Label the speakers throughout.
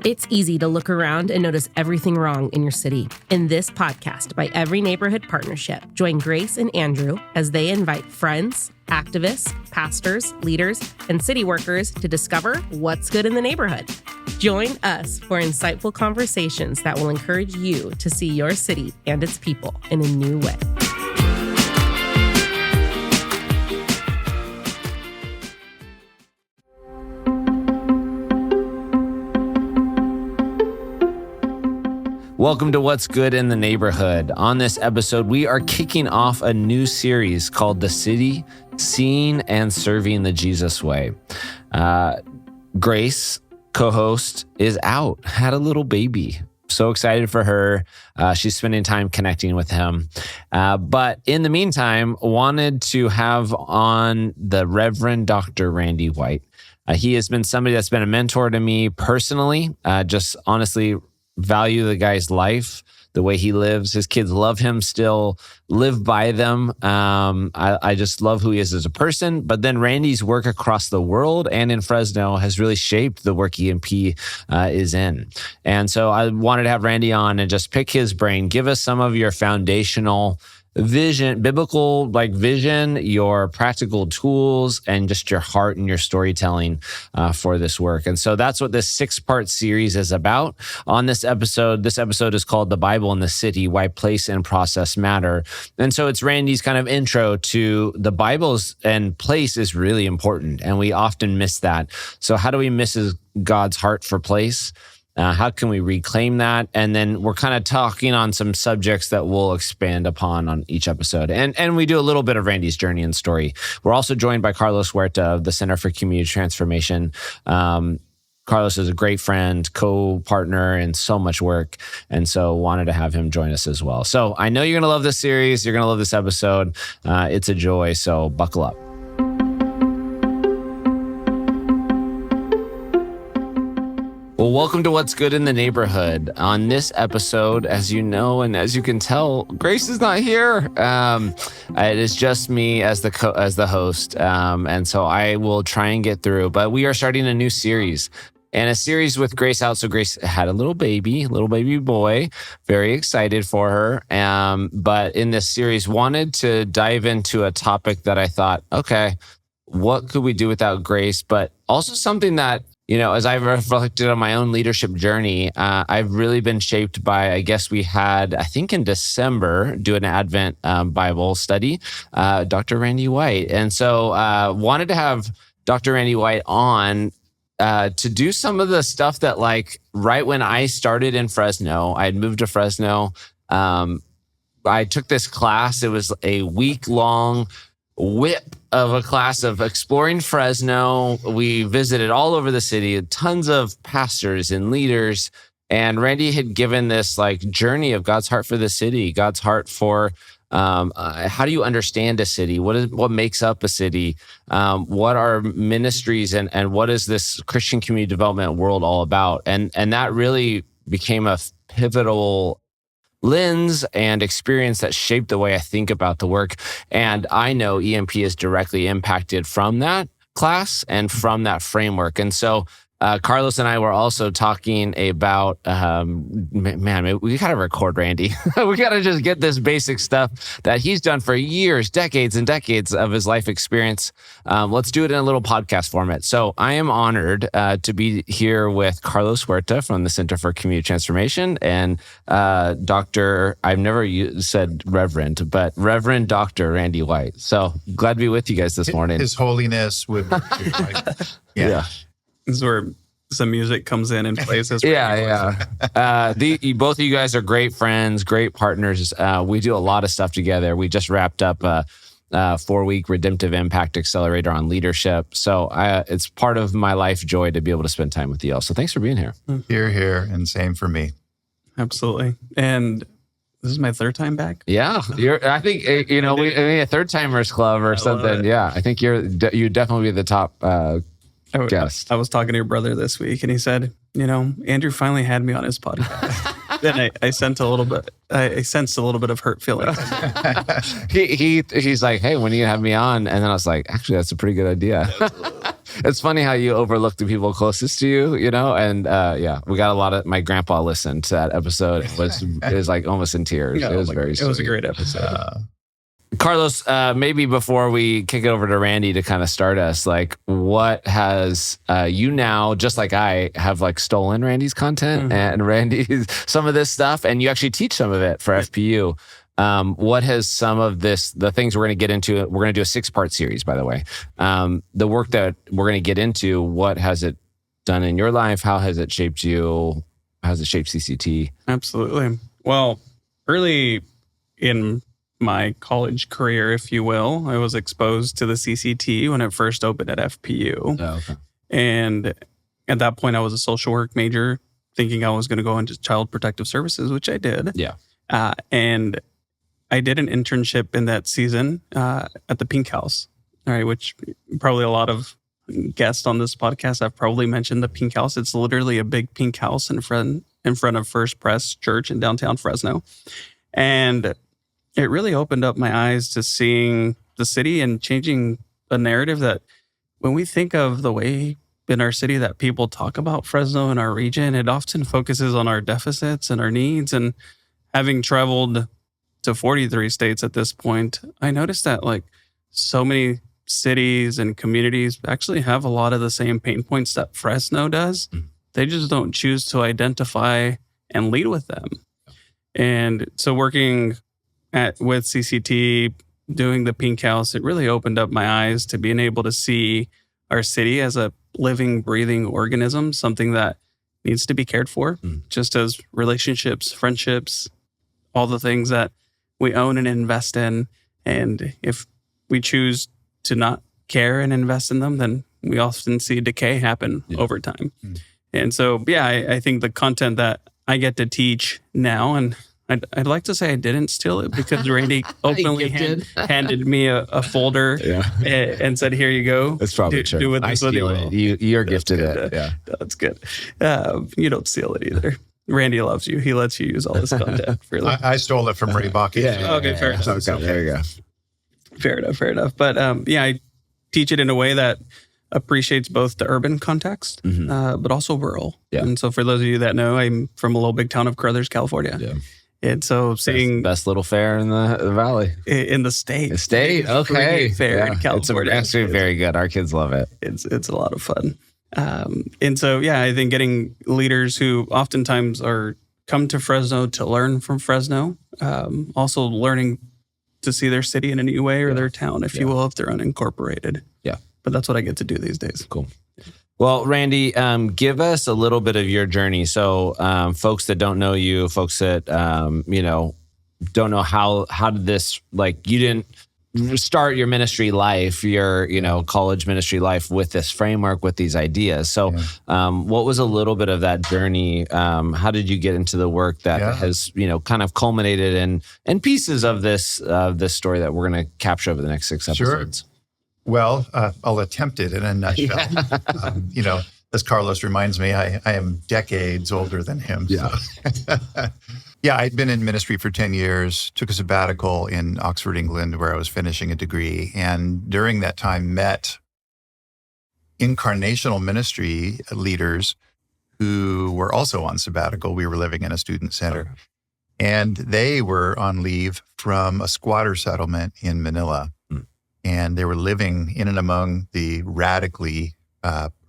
Speaker 1: It's easy to look around and notice everything wrong in your city. In this podcast by Every Neighborhood Partnership, join Grace and Andrew as they invite friends, activists, pastors, leaders, and city workers to discover what's good in the neighborhood. Join us for insightful conversations that will encourage you to see your city and its people in a new way.
Speaker 2: Welcome to What's Good in the Neighborhood. On this episode, we are kicking off a new series called The City, Seeing and Serving the Jesus Way. Grace, co-host, is out, had a little baby. So excited for her. She's spending time connecting with him. But in the meantime, wanted to have on the Reverend Dr. Randy White. He has been somebody that's been a mentor to me personally, just honestly value the guy's life, the way he lives. His kids love him still, live by them. I just love who he is as a person. But then Randy's work across the world and in Fresno has really shaped the work EMP is in. And so I wanted to have Randy on and just pick his brain, give us some of your foundational vision, biblical vision, your practical tools, and just your heart and your storytelling for this work. And so that's what this 6-part series is about. On this episode is called The Bible in the City, Why Place and Process Matter. And so it's Randy's kind of intro to the Bible's and place is really important. And we often miss that. So how do we miss God's heart for place? How can we reclaim that? And then we're kind of talking on some subjects that we'll expand upon on each episode. And we do a little bit of Randy's journey and story. We're also joined by Carlos Huerta of the Center for Community Transformation. Carlos is a great friend, co-partner in so much work. And so wanted to have him join us as well. So I know you're going to love this series. You're going to love this episode. It's a joy. So buckle up. Well, welcome to What's Good in the Neighborhood. On this episode, as you know, and as you can tell, Grace is not here. It is just me as the host. And so I will try and get through, but we are starting a new series and a series with Grace out. So Grace had a little baby boy, very excited for her. But in this series, wanted to dive into a topic that I thought, okay, what could we do without Grace? But also something that, you know, as I've reflected on my own leadership journey, I've really been shaped by, I guess we had, I think in December, do an Advent Bible study, Dr. Randy White. And so wanted to have Dr. Randy White on to do some of the stuff that right when I started in Fresno, I had moved to Fresno. I took this class. It was a week-long whip of a class of exploring Fresno. We visited all over the city, tons of pastors and leaders. And Randy had given this journey of God's heart for the city, God's heart for how do you understand a city? What makes up a city? What are ministries and what is this Christian community development world all about? And that really became a pivotal lens and experience that shaped the way I think about the work. And I know EMP is directly impacted from that class and from that framework. And so Carlos and I were also talking about, man, we got to record Randy. We got to just get this basic stuff that he's done for years, decades and decades of his life experience. Let's do it in a little podcast format. So I am honored to be here with Carlos Huerta from the Center for Community Transformation and Dr. I've never said Reverend, but Reverend Dr. Randy White. So glad to be with you guys this morning.
Speaker 3: His Holiness would
Speaker 2: yeah.
Speaker 4: This is where some music comes in and plays.
Speaker 2: Both of you guys are great friends, great partners. We do a lot of stuff together. We just wrapped up a 4-week Redemptive Impact Accelerator on leadership. So it's part of my life joy to be able to spend time with you all. So thanks for being here.
Speaker 3: Here, and same for me.
Speaker 4: Absolutely. And this is my 3rd time back.
Speaker 2: Yeah, I think a 3rd-timers club or something. Yeah, I think you definitely be the top guest.
Speaker 4: I was talking to your brother this week, and he said, Andrew finally had me on his podcast. Then I sensed a little bit of hurt feelings.
Speaker 2: He's like, hey, when are you gonna have me on? And then I was like, actually, that's a pretty good idea. It's funny how you overlook the people closest to you, and we got a lot of, my grandpa listened to that episode. It was like almost in tears.
Speaker 4: Yeah,
Speaker 2: it was very sweet.
Speaker 4: It was a great episode.
Speaker 2: Carlos, maybe before we kick it over to Randy to kind of start us, like what has you now, just like I have like stolen Randy's content and Randy's some of this stuff, and you actually teach some of it for FPU. What has some of this, the things we're going to get into, we're going to do a 6-part series, by the way. The work that we're going to get into, what has it done in your life? How has it shaped you? How has it shaped CCT?
Speaker 4: Absolutely. Well, early in my college career, if you will, I was exposed to the CCT when it first opened at FPU.
Speaker 2: Oh, okay.
Speaker 4: And at that point, I was a social work major, thinking I was going to go into child protective services, which I did.
Speaker 2: Yeah.
Speaker 4: And I did an internship in that season at the Pink House, all right, which probably a lot of guests on this podcast have probably mentioned the Pink House. It's literally a big pink house in front of First Pres Church in downtown Fresno. And it really opened up my eyes to seeing the city and changing a narrative that when we think of the way in our city that people talk about Fresno and our region, it often focuses on our deficits and our needs. And having traveled to 43 states at this point, I noticed that like so many cities and communities actually have a lot of the same pain points that Fresno does. They just don't choose to identify and lead with them. And so working with CCT, doing the Pink House, it really opened up my eyes to being able to see our city as a living, breathing organism, something that needs to be cared for, just as relationships, friendships, all the things that we own and invest in. And if we choose to not care and invest in them, then we often see decay happen over time. And so, I think the content that I get to teach now, and I'd like to say I didn't steal it because Randy openly handed me a folder and said, "Here you go."
Speaker 2: That's probably true.
Speaker 4: Do with
Speaker 2: I
Speaker 4: this
Speaker 2: steal it. You're gifted it.
Speaker 4: Yeah, that's good. You don't steal it either. Randy loves you. He lets you use all this content freely.
Speaker 3: I stole it from Reebok.
Speaker 4: Fair enough.
Speaker 2: Okay, there you go.
Speaker 4: Fair enough. But I teach it in a way that appreciates both the urban context, but also rural. Yeah. And so for those of you that know, I'm from a little big town of Carruthers, California. Yeah. And so seeing
Speaker 2: best little fair in the valley,
Speaker 4: in the state,
Speaker 2: okay,
Speaker 4: fair in California,
Speaker 2: it's actually very good. Our kids love it.
Speaker 4: It's a lot of fun. And so I think getting leaders who oftentimes come to Fresno to learn from Fresno, also learning to see their city in a new way or their town, if you will, if they're unincorporated. Yeah, but that's what I get to do these days.
Speaker 2: Cool. Well, Randy, give us a little bit of your journey. So folks that don't know you, folks that, don't know how did this, like you didn't start your ministry life, your, college ministry life with this framework, with these ideas. So what was a little bit of that journey? How did you get into the work that has, kind of culminated in pieces of this story that we're going to capture over the next 6 episodes?
Speaker 3: Sure. Well, I'll attempt it in a nutshell. As Carlos reminds me, I am decades older than him. Yeah. So. I'd been in ministry for 10 years, took a sabbatical in Oxford, England, where I was finishing a degree. And during that time, met incarnational ministry leaders who were also on sabbatical. We were living in a student center. And they were on leave from a squatter settlement in Manila. And they were living in and among the radically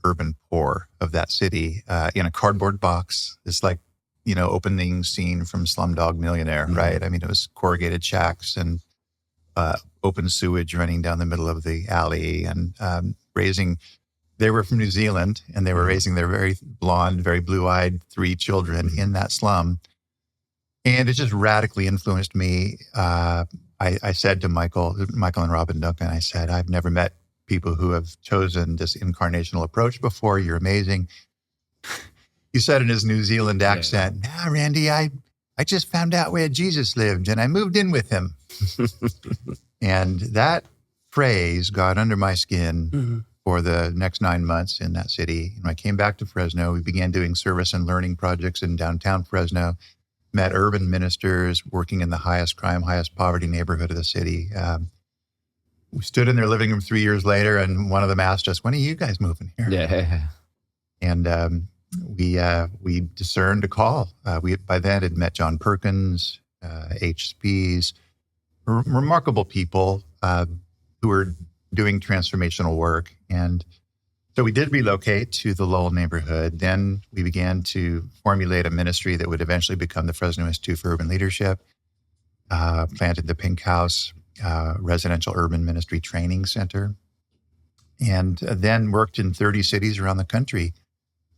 Speaker 3: urban poor of that city in a cardboard box. It's like, opening scene from Slumdog Millionaire, right? I mean, it was corrugated shacks and open sewage running down the middle of the alley and they were from New Zealand and they were raising their very blonde, very blue-eyed 3 children in that slum. And it just radically influenced me. I said to Michael and Robin Duncan, I said, I've never met people who have chosen this incarnational approach before. You're amazing. He said in his New Zealand accent, Randy, I just found out where Jesus lived and I moved in with him. And that phrase got under my skin for the next 9 months in that city. And when I came back to Fresno, we began doing service and learning projects in downtown Fresno. Met urban ministers working in the highest crime, highest poverty neighborhood of the city. we stood in their living room 3 years later, and one of them asked us, "When are you guys moving here?"
Speaker 2: Yeah.
Speaker 3: And we discerned a call. We by then had met John Perkins, H. Spees, remarkable people who were doing transformational work. And so we did relocate to the Lowell neighborhood. Then we began to formulate a ministry that would eventually become the Fresno Institute for Urban Leadership, planted the Pink House Residential Urban Ministry Training Center, and then worked in 30 cities around the country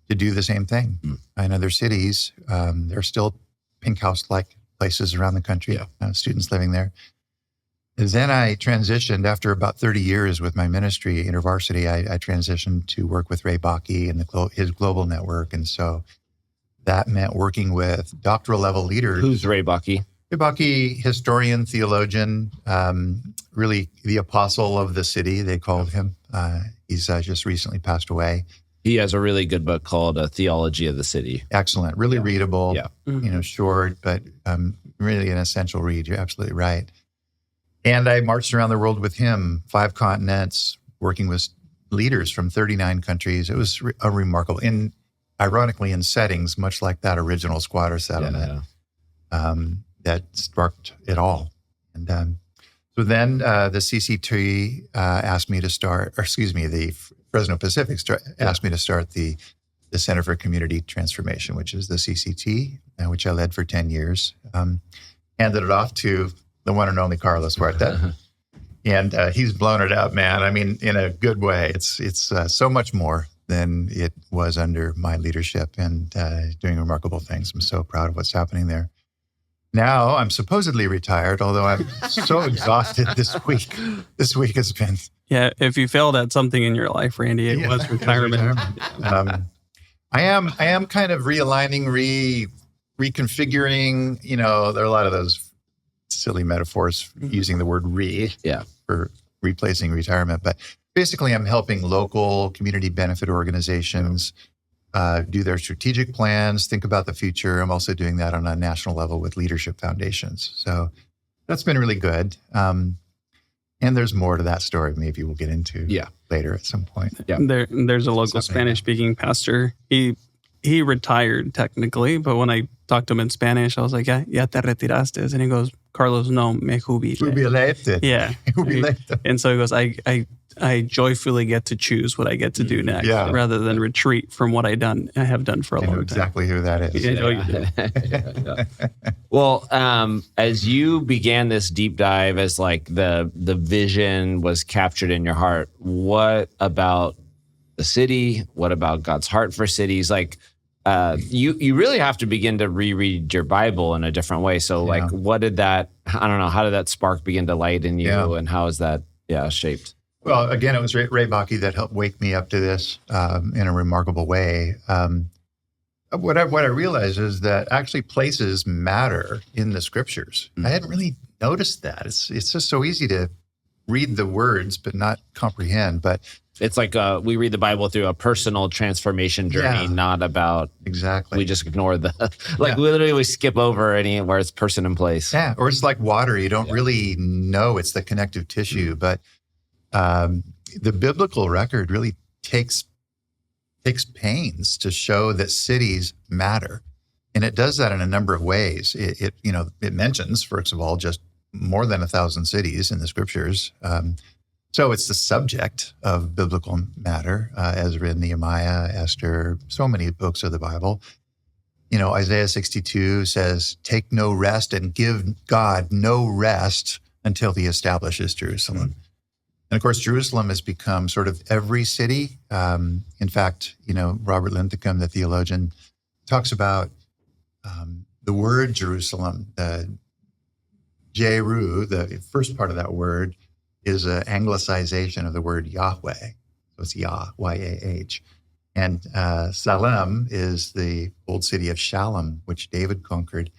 Speaker 3: to do the same thing. In other cities, there are still Pink House-like places around the country, students living there. And then I transitioned after about 30 years with my ministry, InterVarsity. I transitioned to work with Ray Bakke and his global network. And so that meant working with doctoral level leaders.
Speaker 2: Who's Ray Bakke?
Speaker 3: Ray Bakke, historian, theologian, really the apostle of the city, they called him. He's just recently passed away.
Speaker 2: He has a really good book called Theology of the City.
Speaker 3: Excellent. Really readable,
Speaker 2: Yeah.
Speaker 3: Short, but really an essential read. You're absolutely right. And I marched around the world with him, 5 continents, working with leaders from 39 countries. It was a remarkable, ironically, in settings much like that original squatter settlement that sparked it all. And so then the CCT asked me to start, the Fresno Pacific asked me to start the Center for Community Transformation, which is the CCT, which I led for 10 years. Handed it off to the one and only Carlos Huerta. And he's blown it up, man. I mean, in a good way. It's so much more than it was under my leadership, and doing remarkable things. I'm so proud of what's happening there. Now I'm supposedly retired, although I'm so exhausted this week. This week has been...
Speaker 4: Yeah, if you failed at something in your life, Randy, it was retirement.
Speaker 3: I am kind of realigning, reconfiguring. There are a lot of those silly metaphors using the word for replacing retirement. But basically, I'm helping local community benefit organizations do their strategic plans, think about the future. I'm also doing that on a national level with leadership foundations. So that's been really good. And there's more to that story. Maybe we'll get into later at some point.
Speaker 2: Yeah.
Speaker 4: There's a local Spanish-speaking pastor. He retired technically, but when I talked to him in Spanish, I was like, ya te retiraste. And he goes, Carlos, no, me jubilé.
Speaker 3: Jubilated.
Speaker 4: Yeah.
Speaker 3: Jubilated.
Speaker 4: And so he goes, I joyfully get to choose what I get to do next rather than retreat from what I have done for a long time.
Speaker 3: Exactly who that is.
Speaker 2: Well, as you began this deep dive, as like the vision was captured in your heart, what about the city? What about God's heart for cities? Like, you really have to begin to reread your Bible in a different way. So like, what did that, I don't know, how did that spark begin to light in you, and how is that shaped?
Speaker 3: Well, again, it was Ray Bakke that helped wake me up to this in a remarkable way. What I realized is that actually places matter in the scriptures. I hadn't really noticed that. It's just so easy to read the words but not comprehend. But
Speaker 2: it's like we read the Bible through a personal transformation journey, not about we just ignore literally we skip over where it's person and place.
Speaker 3: Yeah, or it's like water. You don't really know it's the connective tissue, but the biblical record really takes pains to show that cities matter, and it does that in a number of ways. It mentions, first of all, just more than 1,000 cities in the scriptures. So it's the subject of biblical matter, Ezra, Nehemiah, Esther, so many books of the Bible. Isaiah 62 says, "Take no rest and give God no rest until he establishes Jerusalem." And of course, Jerusalem has become sort of every city. In fact, Robert Linthicum, the theologian, talks about the word Jerusalem. The Jeru, the first part of that word, is an anglicization of the word Yahweh. So it's Yah, Y-A-H. And Salem is the old city of Shalem, which David conquered.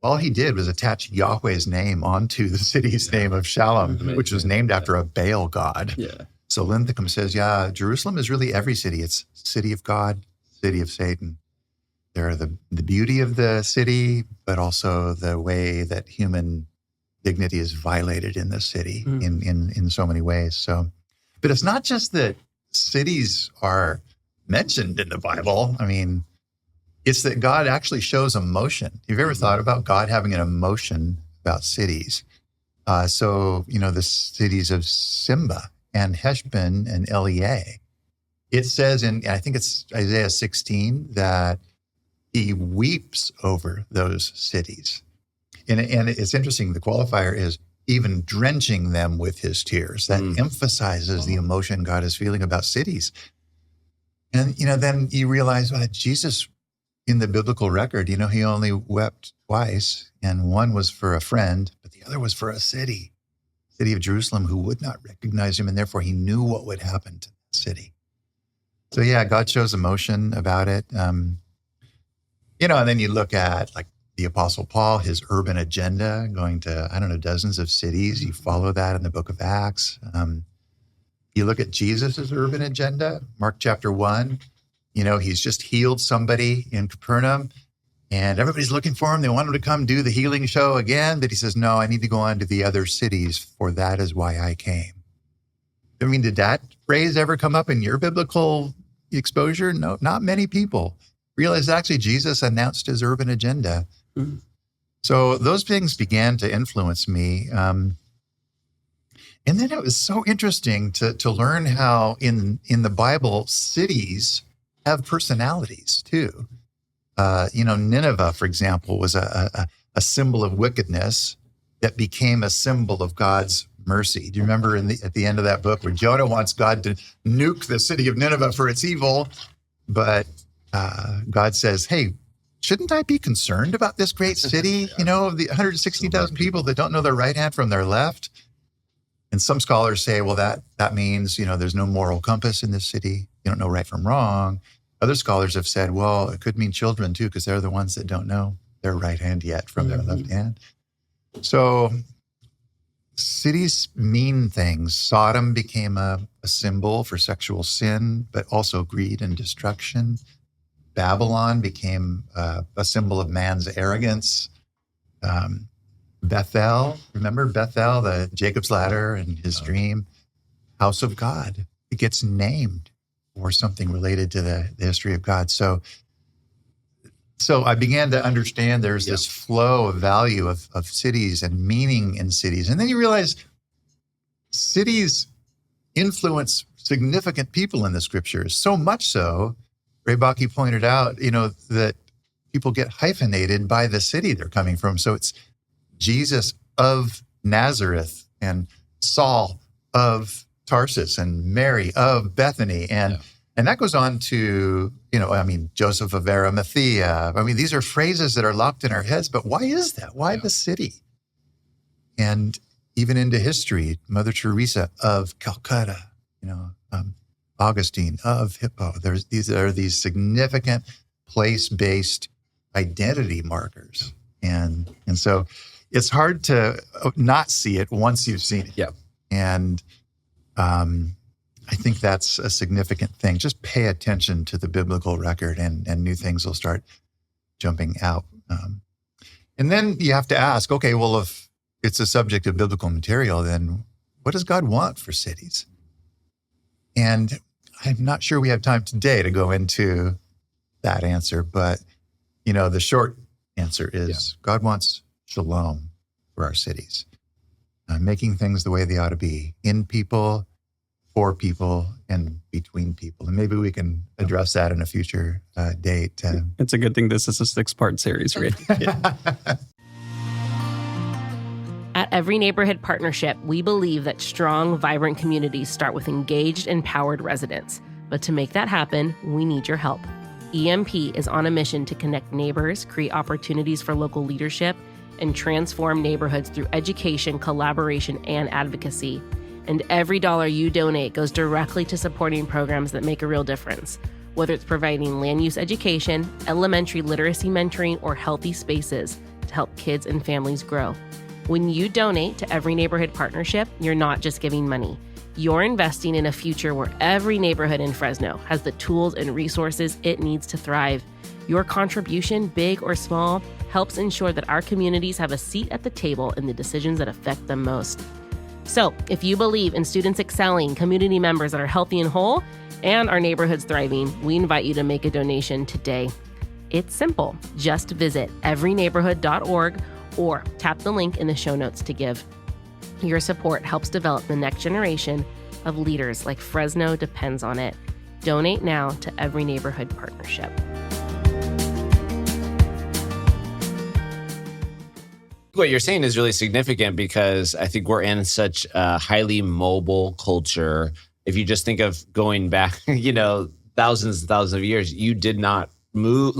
Speaker 3: All he did was attach Yahweh's name onto the city's name of Shalem, which was named after a Baal god. Yeah. So Linthicum says, Jerusalem is really every city. It's city of God, city of Satan. There are the beauty of the city, but also the way that dignity is violated in this city in so many ways. So, but it's not just that cities are mentioned in the Bible. I mean, it's that God actually shows emotion. Have you ever thought about God having an emotion about cities? So, the cities of Simba and Heshbon and Eliah, it says I think it's Isaiah 16, that he weeps over those cities. And it's interesting, the qualifier is even drenching them with his tears. That emphasizes the emotion God is feeling about cities. And, then you realize, Jesus, in the biblical record, he only wept twice, and one was for a friend, but the other was for a city of Jerusalem, who would not recognize him, and therefore he knew what would happen to the city. So yeah, God shows emotion about it. And then you look at like the Apostle Paul, his urban agenda, going to, dozens of cities. You follow that in the book of Acts. You look at Jesus's urban agenda, Mark chapter 1, he's just healed somebody in Capernaum, and everybody's looking for him. They want him to come do the healing show again, but he says, no, I need to go on to the other cities, for that is why I came. I mean, did that phrase ever come up in your biblical exposure? No, not many people realize actually Jesus announced his urban agenda. Mm-hmm. So those things began to influence me. And then it was so interesting to learn how in the Bible, cities have personalities too. Nineveh, for example, was a symbol of wickedness that became a symbol of God's mercy. Do you remember at the end of that book where Jonah wants God to nuke the city of Nineveh for its evil, but God says, hey, shouldn't I be concerned about this great city, of the 160,000 people that don't know their right hand from their left? And some scholars say, well, that means, there's no moral compass in this city. You don't know right from wrong. Other scholars have said, well, it could mean children too, because they're the ones that don't know their right hand yet from their left hand. So cities mean things. Sodom became a symbol for sexual sin, but also greed and destruction. Babylon became a symbol of man's arrogance. Bethel, remember Bethel, the Jacob's ladder and his dream? House of God. It gets named for something related to the history of God. So I began to understand there's this flow of value of cities and meaning in cities. And then you realize cities influence significant people in the scriptures, so much so, Ray Bakke pointed out, that people get hyphenated by the city they're coming from. So it's Jesus of Nazareth and Saul of Tarsus and Mary of Bethany. And that goes on to, Joseph of Arimathea. These are phrases that are locked in our heads, but why is that? Why the city? And even into history, Mother Teresa of Calcutta, Augustine of Hippo. These are these significant place-based identity markers. And so it's hard to not see it once you've seen it.
Speaker 2: Yeah.
Speaker 3: And I think that's a significant thing. Just pay attention to the biblical record and new things will start jumping out. And then you have to ask, okay, well, if it's a subject of biblical material, then what does God want for cities? And I'm not sure we have time today to go into that answer, but, the short answer is God wants shalom for our cities, making things the way they ought to be, in people, for people, and between people. And maybe we can address that in a future date.
Speaker 4: It's a good thing this is a 6-part series, right?
Speaker 1: At Every Neighborhood Partnership, we believe that strong, vibrant communities start with engaged, empowered residents. But to make that happen, we need your help. EMP is on a mission to connect neighbors, create opportunities for local leadership, and transform neighborhoods through education, collaboration, and advocacy. And every dollar you donate goes directly to supporting programs that make a real difference, whether it's providing land use education, elementary literacy mentoring, or healthy spaces to help kids and families grow. When you donate to Every Neighborhood Partnership, you're not just giving money. You're investing in a future where every neighborhood in Fresno has the tools and resources it needs to thrive. Your contribution, big or small, helps ensure that our communities have a seat at the table in the decisions that affect them most. So, if you believe in students excelling, community members that are healthy and whole, and our neighborhoods thriving, we invite you to make a donation today. It's simple. Just visit everyneighborhood.org or tap the link in the show notes to give. Your support helps develop the next generation of leaders like Fresno depends on it. Donate now to Every Neighborhood Partnership.
Speaker 2: What you're saying is really significant because I think we're in such a highly mobile culture. If you just think of going back, thousands and thousands of years, you did not move.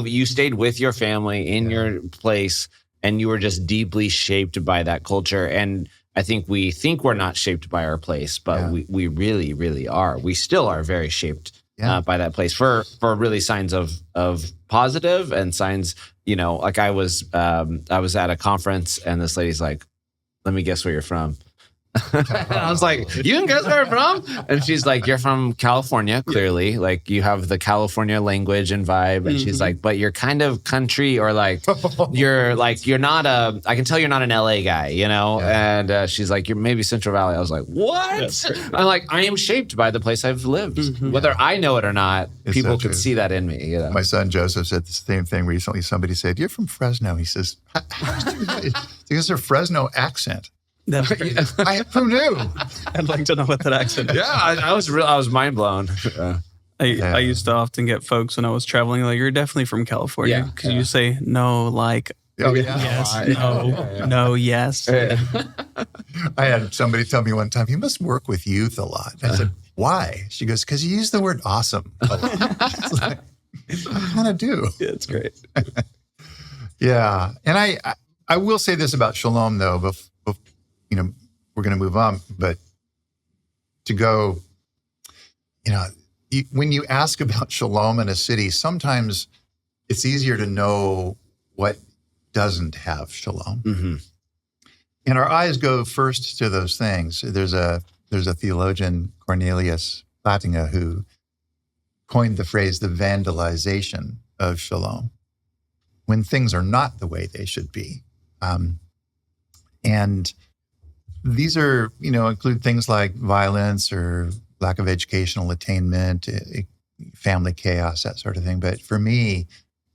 Speaker 2: You stayed with your family in your place, and you were just deeply shaped by that culture. And I think we think we're not shaped by our place, but we really, really are. We still are very shaped by that place for really signs of positive and signs. I was at a conference and this lady's like, "Let me guess where you're from." I was like, "You can guess where I'm from?" And she's like, "You're from California, clearly. Like you have the California language and vibe." And she's like, "But you're kind of country, or you're not I can tell you're not an LA guy, And she's like, "You're maybe Central Valley." I was like, "What?" I'm like, I am shaped by the place I've lived. Whether I know it or not, people could see that in me.
Speaker 3: My son Joseph said the same thing recently. Somebody said, "You're from Fresno." He says, "How did you know?" Because their Fresno accent. Who knew?
Speaker 4: I'd like to know what that accent is.
Speaker 2: Yeah, I was mind blown.
Speaker 4: I used to often get folks when I was traveling, like, "You're definitely from California." Because you say, "No, like, yes, no, yes."
Speaker 3: I had somebody tell me one time, "You must work with youth a lot." I said, "Why?" She goes, "Because you use the word awesome a lot." It's like, I kind of do.
Speaker 4: Yeah, it's great.
Speaker 3: Yeah. And I will say this about Shalom, though, we're going to move on, but to go, when you ask about Shalom in a city, sometimes it's easier to know what doesn't have Shalom. Mm-hmm. And our eyes go first to those things. There's a theologian, Cornelius Plantinga, who coined the phrase, the vandalization of Shalom, when things are not the way they should be. And these are, include things like violence or lack of educational attainment, family chaos, that sort of thing. But for me,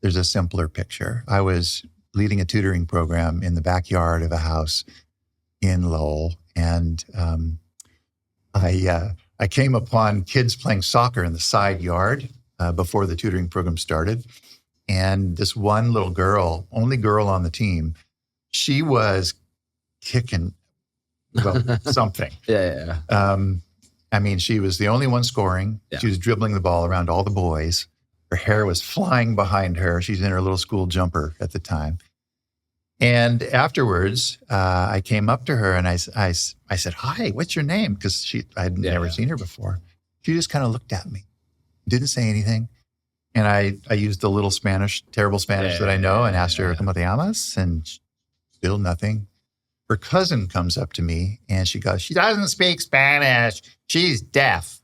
Speaker 3: there's a simpler picture. I was leading a tutoring program in the backyard of a house in Lowell, and I came upon kids playing soccer in the side yard before the tutoring program started. And this one little girl, only girl on the team, she was kicking something.
Speaker 2: Yeah.
Speaker 3: She was the only one scoring. Yeah. She was dribbling the ball around all the boys. Her hair was flying behind her. She's in her little school jumper at the time. And afterwards, I came up to her and I said, "Hi, what's your name?" Because I had never seen her before. She just kind of looked at me, didn't say anything. And I used the little terrible Spanish that I know, and asked her, "¿Cómo te llamas?" And still nothing. Her cousin comes up to me and she goes, "She doesn't speak Spanish. She's deaf."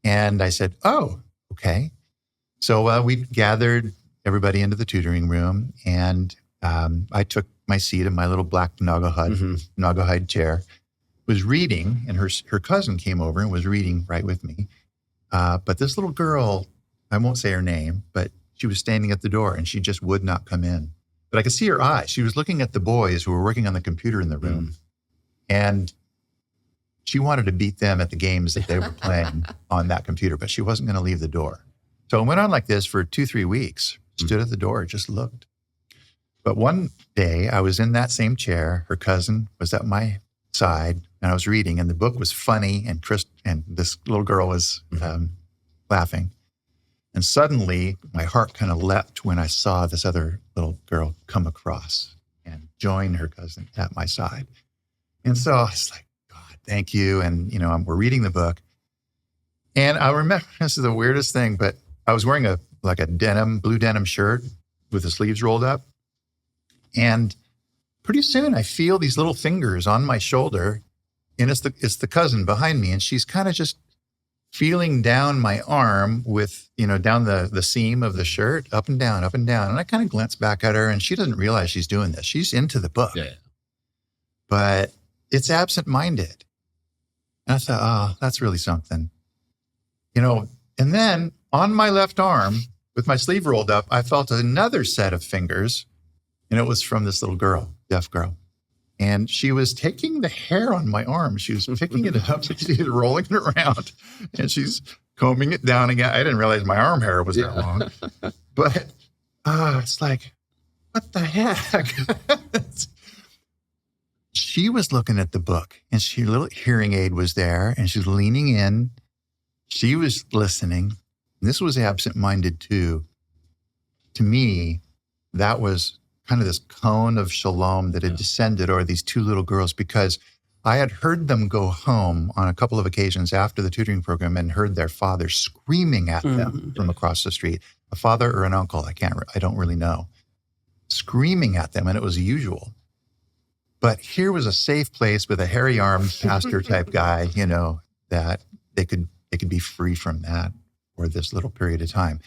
Speaker 3: And I said, "Oh, okay." So we gathered everybody into the tutoring room, and I took my seat in my little black Naugahyde chair, was reading, and her cousin came over and was reading right with me. But this little girl, I won't say her name, but she was standing at the door and she just would not come in. But I could see her eyes. She was looking at the boys who were working on the computer in the room. And she wanted to beat them at the games that they were playing on that computer, but she wasn't going to leave the door. So it went on like this for 2-3 weeks. Stood at the door, just looked. But one day I was in that same chair. Her cousin was at my side and I was reading, and the book was funny, and this little girl was laughing. And suddenly my heart kind of leapt when I saw this other little girl come across and join her cousin at my side. And so I was like, "God, thank you." And, we're reading the book. And I remember, this is the weirdest thing, but I was wearing a blue denim shirt with the sleeves rolled up. And pretty soon I feel these little fingers on my shoulder, And it's the cousin behind me, and she's kind of just feeling down my arm with, down the seam of the shirt, up and down, up and down. And I kind of glance back at her, and she doesn't realize she's doing this. She's into the book.
Speaker 2: Yeah.
Speaker 3: But it's absent-minded. And I thought, oh, that's really something. And then on my left arm, with my sleeve rolled up, I felt another set of fingers, and it was from this little girl, deaf girl. And she was taking the hair on my arm. She was picking it up, and she was rolling it around, and she's combing it down again. I didn't realize my arm hair was that long. But it's like, what the heck? She was looking at the book, and her little hearing aid was there, and she's leaning in. She was listening. This was absent-minded too. To me, that was kind of this cone of shalom that had descended over these two little girls, because I had heard them go home on a couple of occasions after the tutoring program and heard their father screaming at them from across the street, a father or an uncle, I don't really know, screaming at them, and it was usual. But here was a safe place with a hairy arm pastor type guy, that they could be free from that for this little period of time.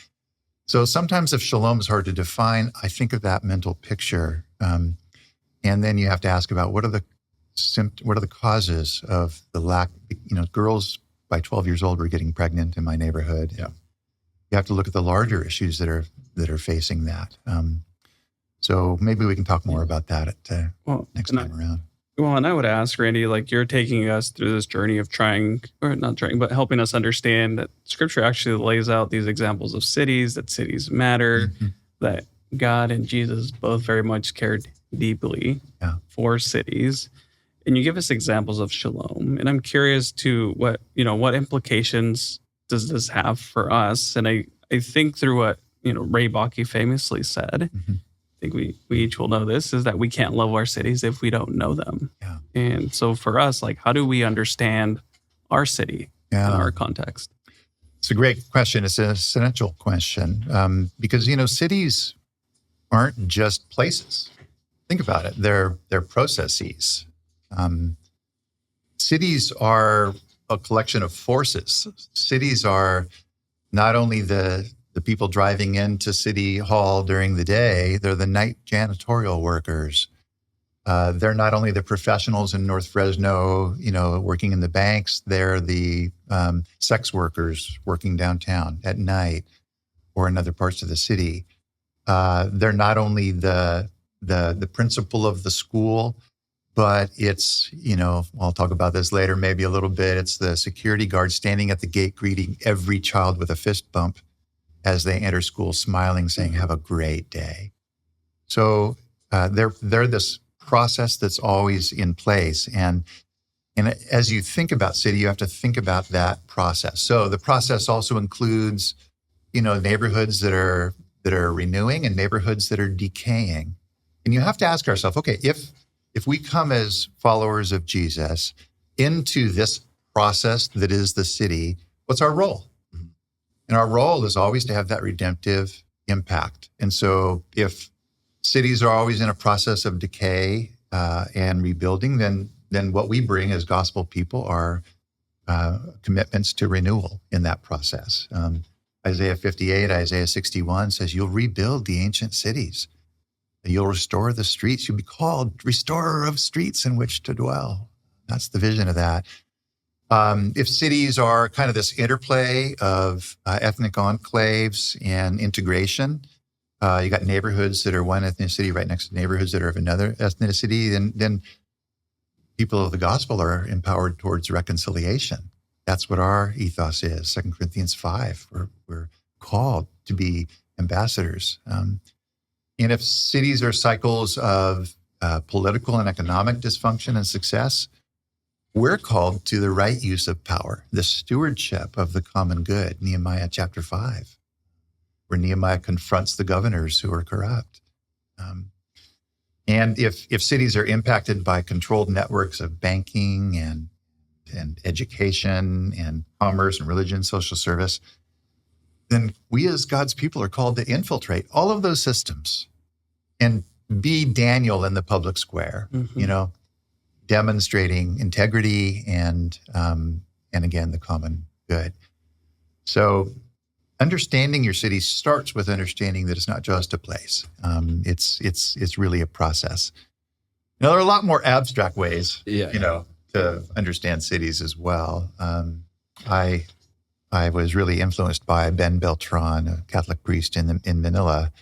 Speaker 3: So sometimes if shalom is hard to define, I think of that mental picture. And then you have to ask about what are the causes of the lack, girls by 12 years old were getting pregnant in my neighborhood.
Speaker 2: Yeah.
Speaker 3: You have to look at the larger issues that are facing that. So maybe we can talk more about that next time around.
Speaker 4: Well, and I would ask, Randy, you're taking us through this journey of but helping us understand that Scripture actually lays out these examples of cities, that cities matter, that God and Jesus both very much cared deeply for cities. And you give us examples of shalom. And I'm curious to what implications does this have for us? And I think through what, Ray Bakke famously said, I think we each will know this, is that we can't love our cities if we don't know them.
Speaker 3: Yeah.
Speaker 4: And so for us, how do we understand our city in our context?
Speaker 3: It's a great question. It's an essential question because, cities aren't just places. Think about it. They're processes. Cities are a collection of forces. Cities are not only the people driving into City Hall during the day, they're the night janitorial workers. They're not only the professionals in North Fresno, working in the banks, they're the sex workers working downtown at night or in other parts of the city. They're not only the principal of the school, but it's, I'll talk about this later, maybe a little bit. It's the security guard standing at the gate greeting every child with a fist bump as they enter school, smiling, saying, "Have a great day." So they're this process that's always in place. And as you think about city, you have to think about that process. So the process also includes, neighborhoods that are renewing and neighborhoods that are decaying. And you have to ask yourself, okay, if we come as followers of Jesus into this process that is the city, what's our role? And our role is always to have that redemptive impact. And so if cities are always in a process of decay and rebuilding, then what we bring as gospel people are commitments to renewal in that process. Isaiah 58, Isaiah 61 says, you'll rebuild the ancient cities. You'll restore the streets. You'll be called restorer of streets in which to dwell. That's the vision of that. If cities are kind of this interplay of ethnic enclaves and integration, you got neighborhoods that are one ethnicity right next to neighborhoods that are of another ethnicity, then people of the gospel are empowered towards reconciliation. That's what our ethos is. 2 Corinthians 5, we're called to be ambassadors. And if cities are cycles of political and economic dysfunction and success, we're called to the right use of power, the stewardship of the common good, Nehemiah chapter 5, where Nehemiah confronts the governors who are corrupt. And if cities are impacted by controlled networks of banking and education and commerce and religion, social service, then we as God's people are called to infiltrate all of those systems and be Daniel in the public square, demonstrating integrity and again, the common good. So understanding your city starts with understanding that it's not just a place. It's really a process. Now, there are a lot more abstract ways, to understand cities as well. I was really influenced by Ben Beltran, a Catholic priest in Manila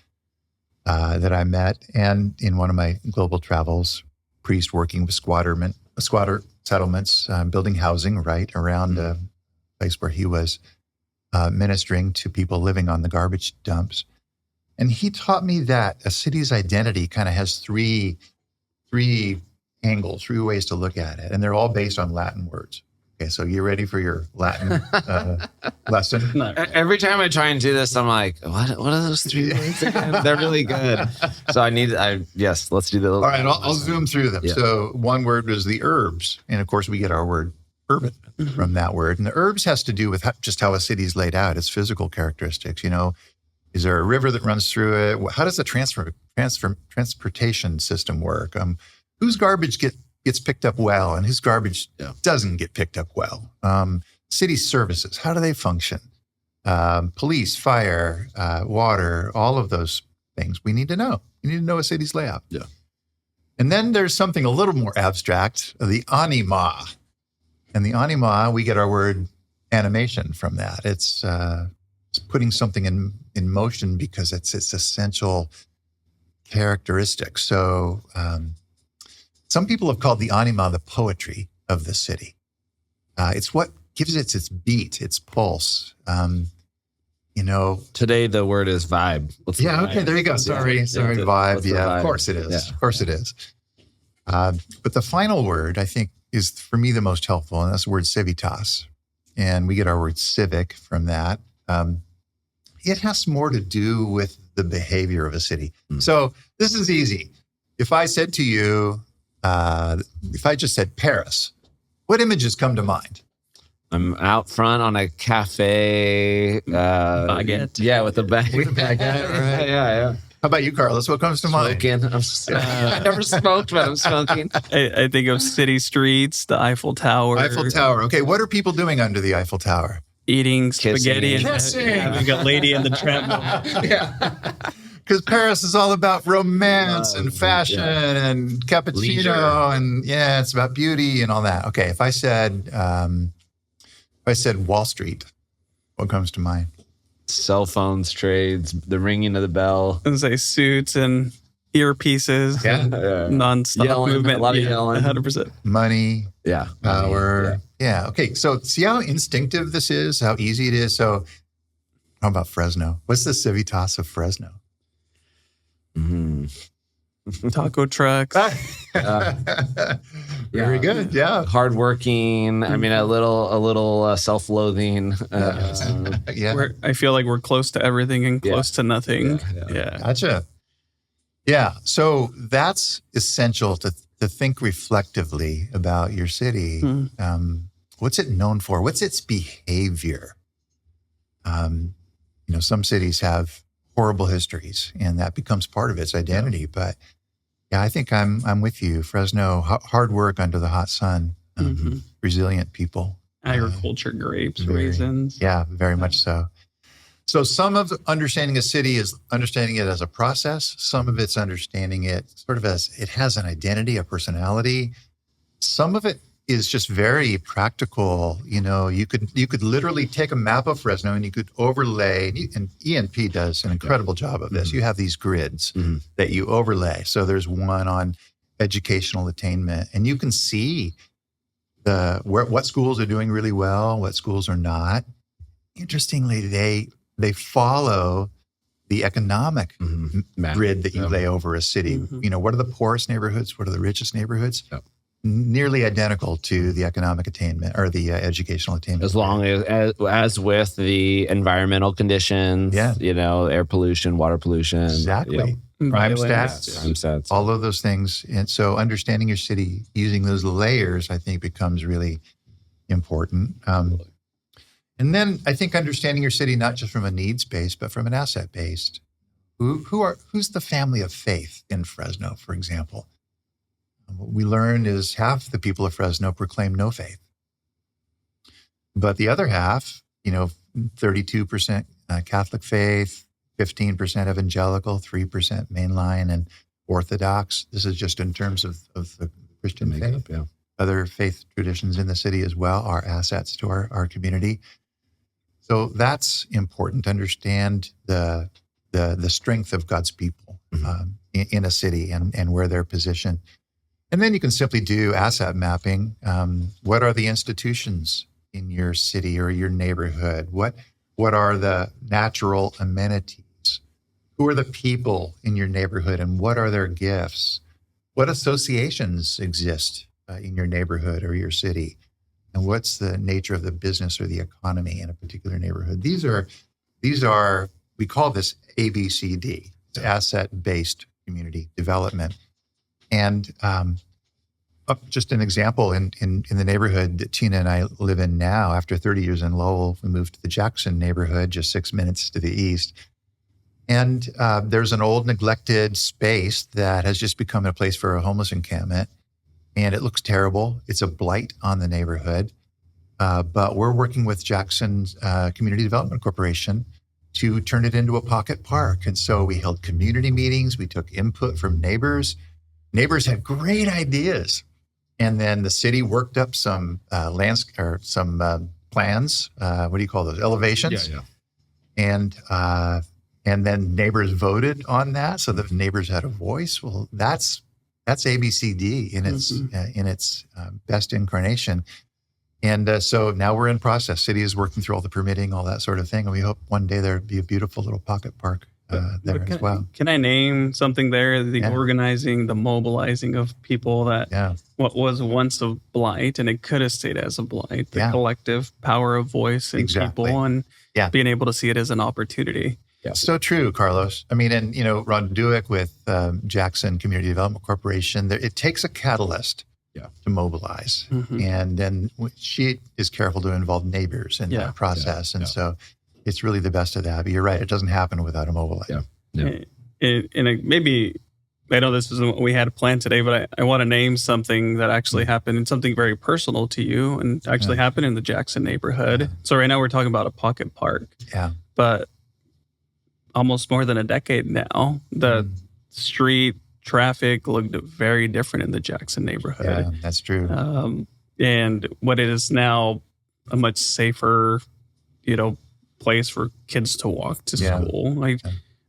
Speaker 3: that I met, and in one of my global travels, priest working with squatter settlements, building housing right around a place where he was ministering to people living on the garbage dumps. And he taught me that a city's identity kind of has three angles, three ways to look at it. And they're all based on Latin words. Okay, so you ready for your Latin lesson?
Speaker 4: No.
Speaker 2: Every time I try and do this, I'm like, what are those three words again? They're really good. So let's do the.
Speaker 3: All right, I'll zoom through them. Yeah. So one word was the herbs. And of course, we get our word urban from that word. And the herbs has to do with just how a city's laid out, its physical characteristics. Is there a river that runs through it? How does the transportation system work? Whose garbage gets picked up well and whose garbage doesn't get picked up well? City services, how do they function? Police, fire, water, all of those things we need to know. You need to know a city's layout.
Speaker 2: Yeah.
Speaker 3: And then there's something a little more abstract, the anima. And the anima, we get our word animation from that. It's putting something in motion because it's its essential characteristic. So some people have called the anima the poetry of the city. It's what gives it its beat, its pulse.
Speaker 2: Today the word is vibe.
Speaker 3: Okay, there you go. Sorry, vibe. Of course it is. Yeah. Of course it is. But the final word, I think, is for me the most helpful, and that's the word civitas. And we get our word civic from that. It has more to do with the behavior of a city. So this is easy. If I said to you, if I just said Paris, what images come to mind?
Speaker 2: I'm out front on a cafe.
Speaker 4: Baguette.
Speaker 2: Yeah, with a baguette.
Speaker 3: With a baguette, right?
Speaker 2: Yeah.
Speaker 3: How about you, Carlos? What comes to mind?
Speaker 2: Smoking. I never smoked, but I'm smoking.
Speaker 4: I think of city streets, the Eiffel Tower.
Speaker 3: Eiffel Tower. Okay, what are people doing under the Eiffel Tower?
Speaker 4: Eating spaghetti
Speaker 3: Kissing.
Speaker 4: and having a lady in the treadmill.
Speaker 3: Yeah. Because Paris is all about romance and fashion and cappuccino. Leisure. And it's about beauty and all that. Okay, if I said Wall Street, what comes to mind?
Speaker 2: Cell phones, trades, the ringing of the bell.
Speaker 4: I was say suits and earpieces.
Speaker 3: Yeah.
Speaker 4: Non-stop
Speaker 2: yelling,
Speaker 4: movement.
Speaker 2: A lot of yelling.
Speaker 4: 100%.
Speaker 3: Money.
Speaker 2: Yeah.
Speaker 3: Power. Yeah. Okay. So see how instinctive this is, how easy it is. So how about Fresno? What's the civitas of Fresno?
Speaker 4: Taco trucks.
Speaker 3: Very good. Yeah.
Speaker 2: Hardworking. I mean, a little self-loathing.
Speaker 4: I feel like we're close to everything and close to nothing. Yeah.
Speaker 3: Gotcha. Yeah. So that's essential to think reflectively about your city. What's it known for? What's its behavior? Some cities have horrible histories, and that becomes part of its identity. But I think I'm with you. Fresno, hard work under the hot sun, resilient people.
Speaker 4: Agriculture, grapes, raisins.
Speaker 3: Yeah, very much so. So some of understanding a city is understanding it as a process. Some of it's understanding it sort of as it has an identity, a personality. Some of it is just very practical. You could literally take a map of Fresno and you could overlay, and ENP does an incredible job of this. You have these grids that you overlay. So there's one on educational attainment, and you can see what schools are doing really well, what schools are not. Interestingly, they follow the economic grid that you lay over a city. What are the poorest neighborhoods? What are the richest neighborhoods? Nearly identical to the economic attainment or the educational attainment.
Speaker 2: As long as with the environmental conditions, air pollution, water pollution.
Speaker 3: Exactly. Crime stats, all of those things. And so understanding your city using those layers, I think, becomes really important. And then I think understanding your city, not just from a needs-based, but from an asset-based. Who's the family of faith in Fresno, for example? What we learned is half the people of Fresno proclaim no faith. But the other half, 32% Catholic faith, 15% evangelical, 3% mainline and Orthodox. This is just in terms of the Christian faith.
Speaker 2: Yeah.
Speaker 3: Other faith traditions in the city as well are assets to our community. So that's important to understand the strength of God's people in a city and where they're positioned. And then you can simply do asset mapping. What are the institutions in your city or your neighborhood? What are the natural amenities? Who are the people in your neighborhood and what are their gifts? What associations exist in your neighborhood or your city? And what's the nature of the business or the economy in a particular neighborhood? These are we call this ABCD, it's asset-based community development. And just an example, in the neighborhood that Tina and I live in now, after 30 years in Lowell, we moved to the Jackson neighborhood, just 6 minutes to the east. And there's an old neglected space that has just become a place for a homeless encampment. And it looks terrible. It's a blight on the neighborhood. But we're working with Jackson's Community Development Corporation to turn it into a pocket park. And so we held community meetings. We took input from neighbors. Neighbors had great ideas. And then the city worked up some plans. What do you call those? Elevations.
Speaker 2: Yeah.
Speaker 3: And then neighbors voted on that, so the neighbors had a voice. Well, that's ABCD in its best incarnation. And so now we're in process. City is working through all the permitting, all that sort of thing. And we hope one day there'd be a beautiful little pocket park there as well.
Speaker 4: Can I name something there? The organizing, the mobilizing of people that what was once a blight, and it could have stayed as a blight, the collective power of voice in people and being able to see it as an opportunity.
Speaker 3: Yeah. So true, Carlos. I mean, and, Ron Duick with Jackson Community Development Corporation, it takes a catalyst to mobilize. Mm-hmm. And then she is careful to involve neighbors in that process. And so it's really the best of that. But you're right, it doesn't happen without a mobilizer.
Speaker 4: Yeah. And maybe, I know this isn't what we had planned today, but I want to name something that actually happened and something very personal to you and actually happened in the Jackson neighborhood. Yeah. So right now we're talking about a pocket park.
Speaker 3: Yeah.
Speaker 4: But almost more than a decade now, the street traffic looked very different in the Jackson neighborhood.
Speaker 3: Yeah, that's true.
Speaker 4: And what it is now a much safer, place for kids to walk to school.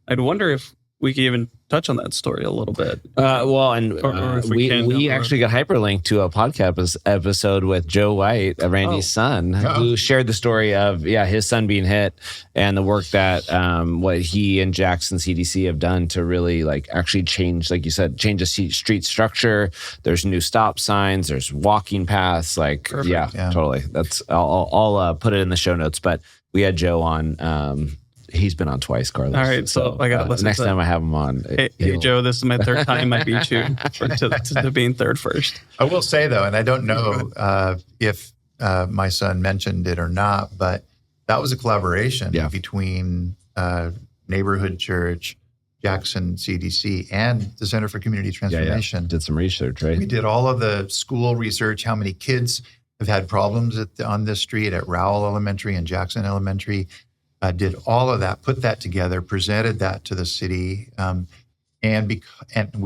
Speaker 4: I'd wonder if we could even touch on that story a little bit.
Speaker 2: We actually got hyperlinked to a podcast episode with Joe White, Randy's son, who shared the story of his son being hit and the work that what he and Jackson CDC have done to really actually change, like you said, change the street structure. There's new stop signs. There's walking paths. Totally. That's I'll put it in the show notes. But we had Joe on. He's been on twice, Carlos.
Speaker 4: All right, so I got to listen.
Speaker 2: Next time I have him on.
Speaker 4: Hey, Joe, this is my third time I beat you to being third first.
Speaker 3: I will say, though, and I don't know if my son mentioned it or not, but that was a collaboration between Neighborhood Church, Jackson CDC, and the Center for Community Transformation.
Speaker 2: Did some research, right?
Speaker 3: We did all of the school research, how many kids have had problems on this street at Rowell Elementary and Jackson Elementary. Did all of that, put that together, presented that to the city, and we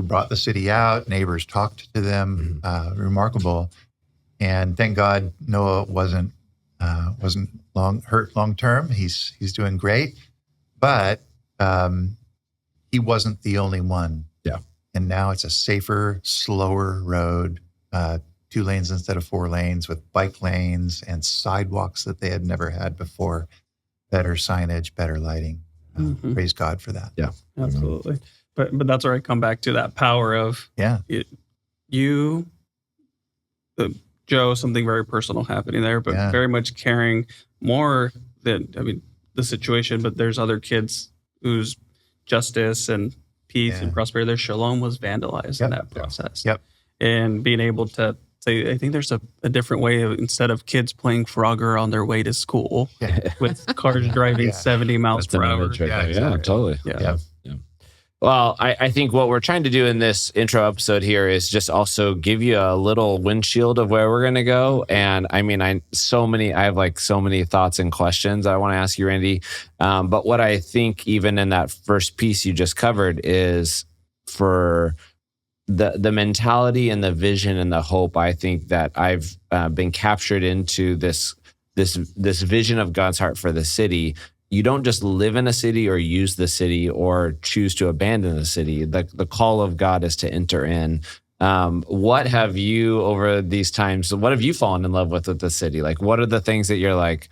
Speaker 3: brought the city out. Neighbors talked to them. Remarkable, and thank God Noah wasn't hurt long term. He's doing great, but he wasn't the only one.
Speaker 2: Yeah,
Speaker 3: and now it's a safer, slower road. 2 lanes instead of 4 lanes, with bike lanes and sidewalks that they had never had before. Better signage, better lighting. Praise God for that.
Speaker 2: Yeah,
Speaker 4: absolutely. But that's where I come back to that power of Joe, something very personal happening there, but very much caring more than the situation. But there's other kids whose justice and peace and prosperity, their shalom was vandalized in that process.
Speaker 3: Yep.
Speaker 4: And being able to say, I think there's a different way of, instead of kids playing Frogger on their way to school with cars driving 70 miles per hour.
Speaker 2: Totally.
Speaker 4: Yeah.
Speaker 2: Well, I think what we're trying to do in this intro episode here is just also give you a little windshield of where we're going to go. And I mean, I have like so many thoughts and questions I want to ask you, Randy. But what I think even in that first piece you just covered is for the mentality and the vision and the hope, I think that I've been captured into this vision of God's heart for the city. You don't just live in a city or use the city or choose to abandon the city. The call of God is to enter in. What have you, over these times, what have you fallen in love with the city? Like, what are the things that you're like,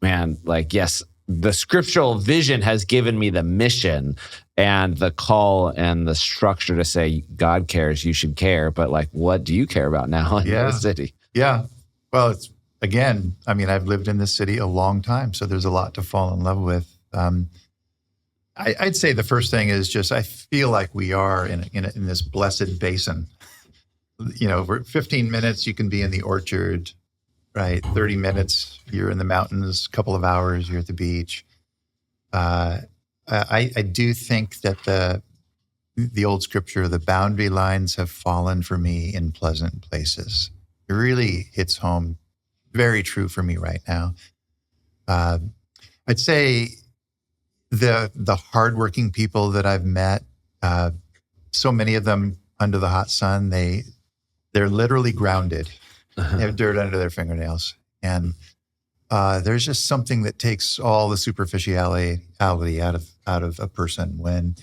Speaker 2: man, like, yes, the scriptural vision has given me the mission and the call and the structure to say, God cares, you should care. But like, what do you care about now in the city?
Speaker 3: Yeah. Well, Again, I mean, I've lived in this city a long time, so there's a lot to fall in love with. I'd say the first thing is just I feel like we are in this blessed basin. We're 15 minutes, you can be in the orchard, right? 30 minutes, you're in the mountains. A couple of hours, you're at the beach. I do think that the old scripture, the boundary lines have fallen for me in pleasant places. It really hits home. Very true for me right now. I'd say the hardworking people that I've met, so many of them under the hot sun, they're literally grounded. They have dirt under their fingernails. And there's just something that takes all the superficiality out of a person when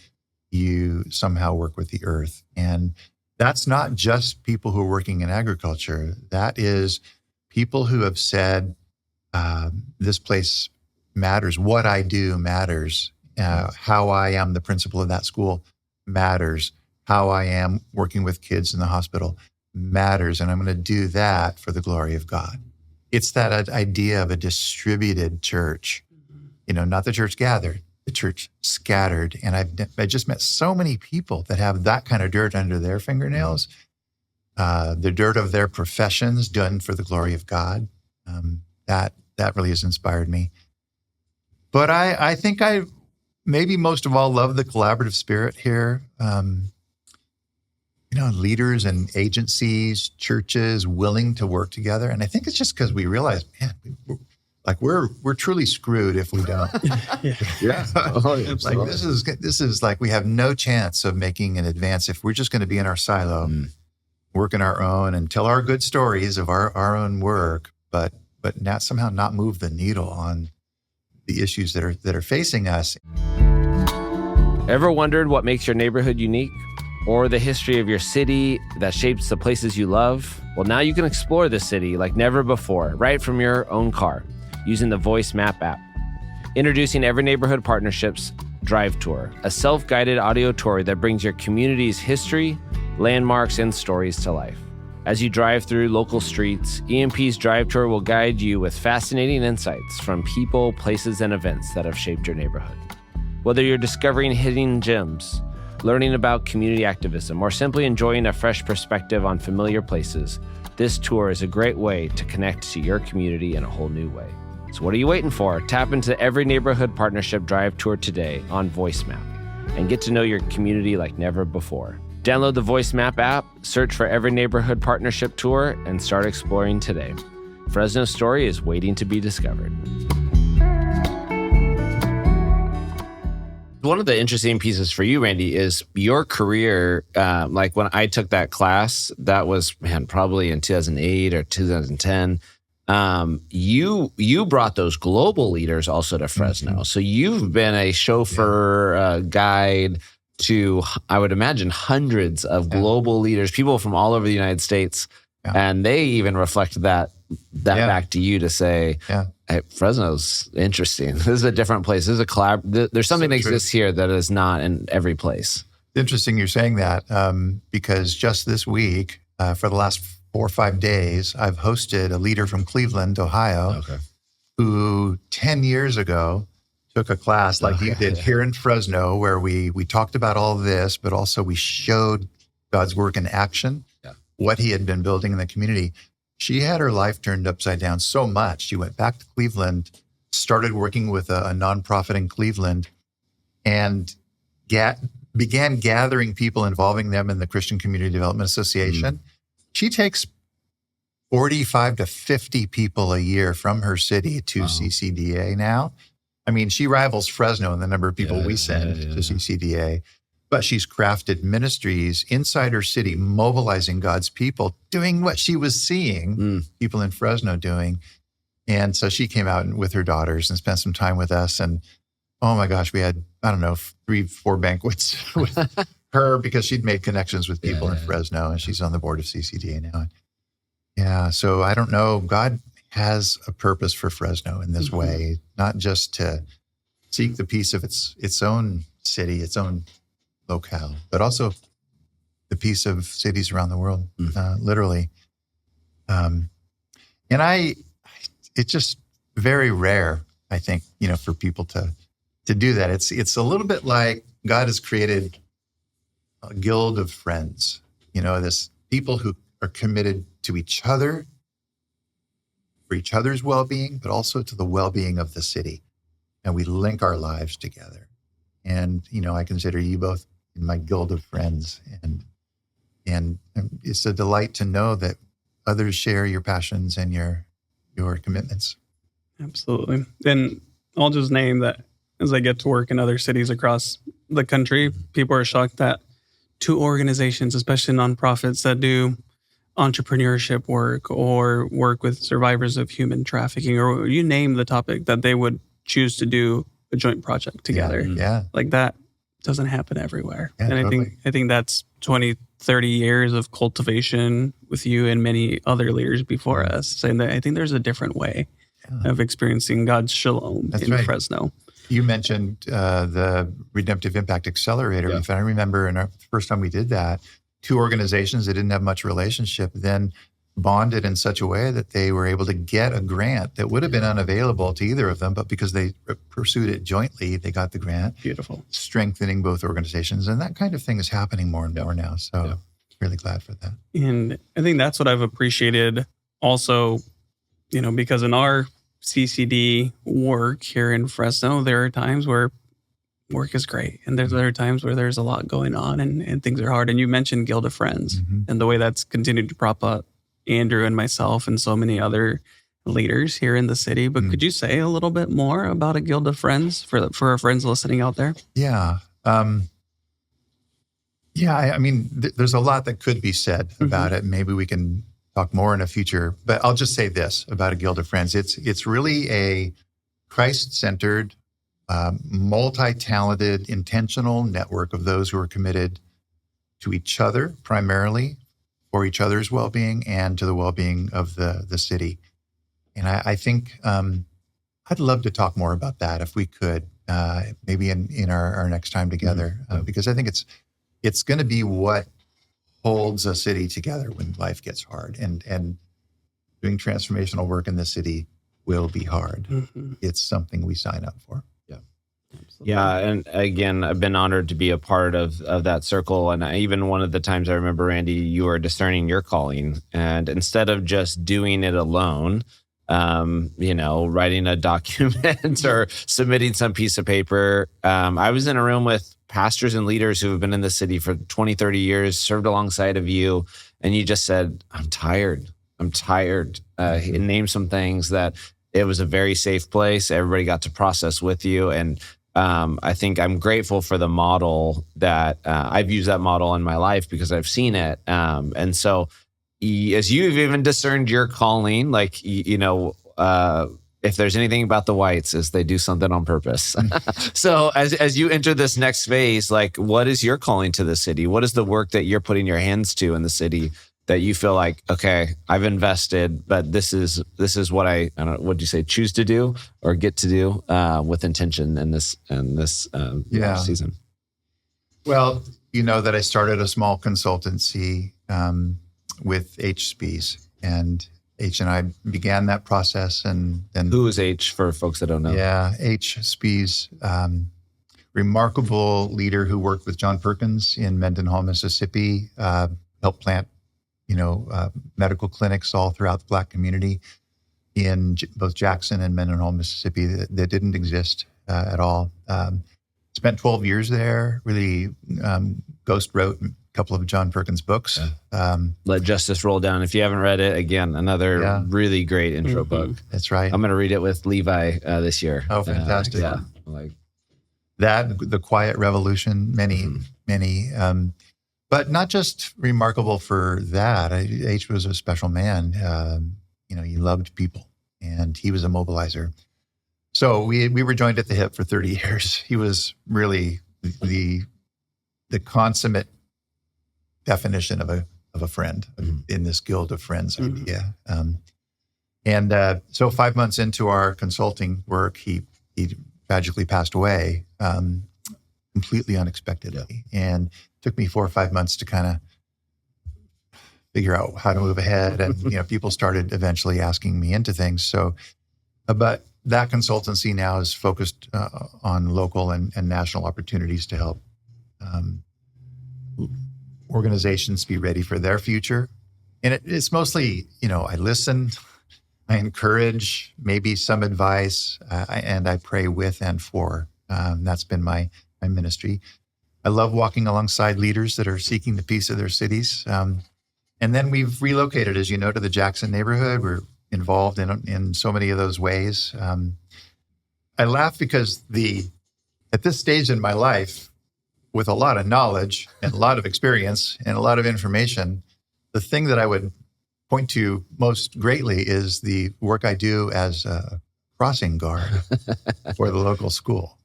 Speaker 3: you somehow work with the earth. And that's not just people who are working in agriculture. That is people who have said, this place matters, what I do matters, how I am the principal of that school matters, how I am working with kids in the hospital matters, and I'm going to do that for the glory of God. It's that idea of a distributed church, not the church gathered, the church scattered. And I just met so many people that have that kind of dirt under their fingernails. The dirt of their professions done for the glory of God. That really has inspired me. But I think I maybe most of all love the collaborative spirit here. Leaders and agencies, churches willing to work together. And I think it's just because we realize, man, we're truly screwed if we don't.
Speaker 2: Yeah.
Speaker 3: Like this is like we have no chance of making an advance if we're just going to be in our silo. Work in our own and tell our good stories of our own work, but not somehow not move the needle on the issues that are facing us.
Speaker 2: Ever wondered what makes your neighborhood unique? Or the history of your city that shapes the places you love? Well, now you can explore the city like never before, right from your own car, using the Voice Map app. Introducing Every Neighborhood Partnership's Drive Tour, a self-guided audio tour that brings your community's history, landmarks, and stories to life. As you drive through local streets, EMP's Drive Tour will guide you with fascinating insights from people, places, and events that have shaped your neighborhood. Whether you're discovering hidden gems, learning about community activism, or simply enjoying a fresh perspective on familiar places, this tour is a great way to connect to your community in a whole new way. So what are you waiting for? Tap into Every Neighborhood Partnership Drive Tour today on Voice Map and get to know your community like never before. Download the Voice Map app, search for Every Neighborhood Partnership Tour, and start exploring today. Fresno's story is waiting to be discovered. One of the interesting pieces for you, Randy, is your career. Like when I took that class, that was probably in 2008 or 2010. You brought those global leaders also to Fresno. Mm-hmm. So you've been a chauffeur, guide to, I would imagine, hundreds of global leaders, people from all over the United States. Yeah. And they even reflect that back to you to say, hey, Fresno's interesting. This is a different place. This is a collab. There's something that exists here that is not in every place.
Speaker 3: Interesting you're saying that because just this week, for the last 4 or 5 days, I've hosted a leader from Cleveland, Ohio, who 10 years ago took a class like you did here in Fresno, where we talked about all of this, but also we showed God's work in action, what he had been building in the community. She had her life turned upside down so much. She went back to Cleveland, started working with a nonprofit in Cleveland, and began gathering people, involving them in the Christian Community Development Association. She takes 45 to 50 people a year from her city to CCDA now. I mean, she rivals Fresno in the number of people we send to CCDA, but she's crafted ministries inside her city, mobilizing God's people, doing what she was seeing people in Fresno doing. And so she came out with her daughters and spent some time with us. And oh my gosh, we had, I don't know, 3-4 banquets with her because she'd made connections with people in Fresno, and she's on the board of CCDA now. Yeah, so I don't know. God has a purpose for Fresno in this way, not just to seek the peace of its own city, its own locale, but also the peace of cities around the world, literally. And it's just very rare, I think, for people to do that. It's a little bit like God has created a guild of friends, this people who are committed to each other, for each other's well-being, but also to the well-being of the city. And we link our lives together. And, I consider you both in my guild of friends. And it's a delight to know that others share your passions and your commitments.
Speaker 4: Absolutely. And I'll just name that as I get to work in other cities across the country, people are shocked that 2 organizations, especially nonprofits that do entrepreneurship work or work with survivors of human trafficking, or you name the topic, that they would choose to do a joint project together.
Speaker 3: Yeah.
Speaker 4: Like that doesn't happen everywhere.
Speaker 3: Yeah,
Speaker 4: and
Speaker 3: totally.
Speaker 4: I think that's 20, 30 years of cultivation with you and many other leaders before us, saying that I think there's a different way of experiencing God's shalom in Fresno.
Speaker 3: You mentioned the Redemptive Impact Accelerator.
Speaker 4: Yeah.
Speaker 3: If I remember, in our first time we did that, 2 organizations that didn't have much relationship then bonded in such a way that they were able to get a grant that would have been unavailable to either of them, but because they pursued it jointly, they got the grant.
Speaker 4: Beautiful.
Speaker 3: Strengthening both organizations. And that kind of thing is happening more and more now. So really glad for that.
Speaker 4: And I think that's what I've appreciated also, because in our CCD work here in Fresno, there are times where work is great. And there's other times where there's a lot going on and things are hard. And you mentioned Guild of Friends and the way that's continued to prop up Andrew and myself and so many other leaders here in the city. But could you say a little bit more about a Guild of Friends for our friends listening out there?
Speaker 3: Yeah. I mean, there's a lot that could be said about it. Maybe we can talk more in a future, but I'll just say this about a Guild of Friends. It's really a Christ-centered, multi-talented, intentional network of those who are committed to each other primarily, for each other's well-being, and to the well-being of the city. And I think I'd love to talk more about that if we could, maybe in our next time together, because I think it's going to be what holds a city together when life gets hard. And doing transformational work in the city will be hard. It's something we sign up for.
Speaker 4: Absolutely.
Speaker 2: Yeah, and again, I've been honored to be a part of that circle. And even one of the times I remember, Randy, you were discerning your calling, and instead of just doing it alone, writing a document or submitting some piece of paper, I was in a room with pastors and leaders who have been in the city for 20, 30 years, served alongside of you, and you just said, I'm tired. And named some things that it was a very safe place. Everybody got to process with you. And I think I'm grateful for the model that I've used that model in my life because I've seen it. And so as you've even discerned your calling, if there's anything about the Whites is they do something on purpose. So as you enter this next phase, what is your calling to the city? What is the work that you're putting your hands to in the city that you feel like, okay, I've invested, but this is what I don't know, what do you say, choose to do or get to do with intention in this season?
Speaker 3: Well, you know that I started a small consultancy with H. Spies, and H and I began that process. And then
Speaker 2: who is H for folks that don't know?
Speaker 3: Yeah, H. Spies, remarkable leader who worked with John Perkins in Mendenhall, Mississippi, helped plant medical clinics all throughout the Black community in both Jackson and Mendenhall, Mississippi, that didn't exist at all. spent 12 years there. Really ghost wrote a couple of John Perkins books.
Speaker 2: Let Justice Roll Down. If you haven't read it, again, another really great intro book.
Speaker 3: That's right.
Speaker 2: I'm going to read it with Levi this year.
Speaker 3: Oh, fantastic.
Speaker 2: Like
Speaker 3: that, The Quiet Revolution, many. But not just remarkable for that. H was a special man. He loved people, and he was a mobilizer. So we were joined at the hip for 30 years. He was really the consummate definition of a friend in this Guild of Friends idea. So 5 months into our consulting work, he tragically passed away completely unexpectedly. And took me 4 or 5 months to kind of figure out how to move ahead. And, people started eventually asking me into things. So, but that consultancy now is focused on local and national opportunities to help organizations be ready for their future. And it's mostly, I listen, I encourage, maybe some advice, and I pray with and for. That's been my ministry. I love walking alongside leaders that are seeking the peace of their cities. And then we've relocated, as you know, to the Jackson neighborhood. We're involved in so many of those ways. I laugh because at this stage in my life, with a lot of knowledge and a lot of experience and a lot of information, the thing that I would point to most greatly is the work I do as a crossing guard for the local school.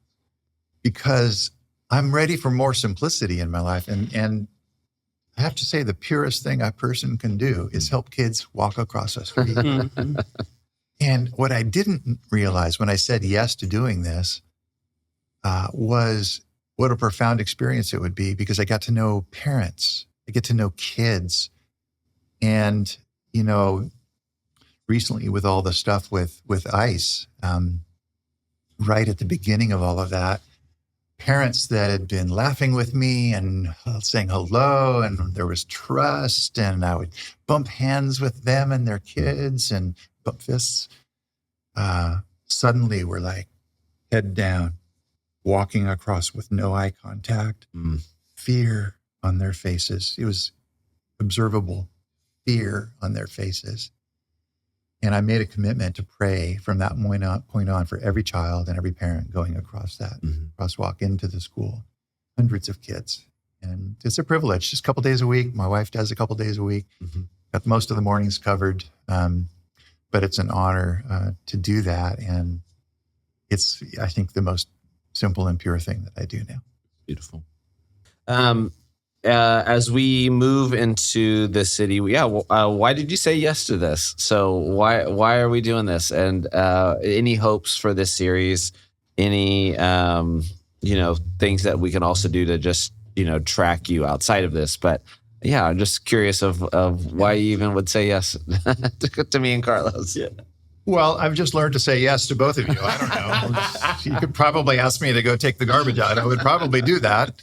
Speaker 3: Because I'm ready for more simplicity in my life. And I have to say, the purest thing a person can do is help kids walk across a street. And what I didn't realize when I said yes to doing this was what a profound experience it would be, because I got to know parents, I get to know kids. And, recently with all the stuff with ICE, right at the beginning of all of that, parents that had been laughing with me and saying hello, and there was trust, and I would bump hands with them and their kids and bump fists. Suddenly we're like head down, walking across with no eye contact, fear on their faces. It was observable fear on their faces. And I made a commitment to pray from that point on for every child and every parent going across that crosswalk into the school. Hundreds of kids. And it's a privilege, just a couple days a week. My wife does a couple days a week. Got most of the mornings covered. But it's an honor to do that. And it's, I think, the most simple and pure thing that I do now.
Speaker 2: Beautiful. As we move into the city, why did you say yes to this? So why are we doing this? And any hopes for this series? Any things that we can also do to just track you outside of this? But yeah, I'm just curious of why you even would say yes to me and Carlos. Yeah.
Speaker 3: Well, I've just learned to say yes to both of you. I don't know. You could probably ask me to go take the garbage out. I would probably do that.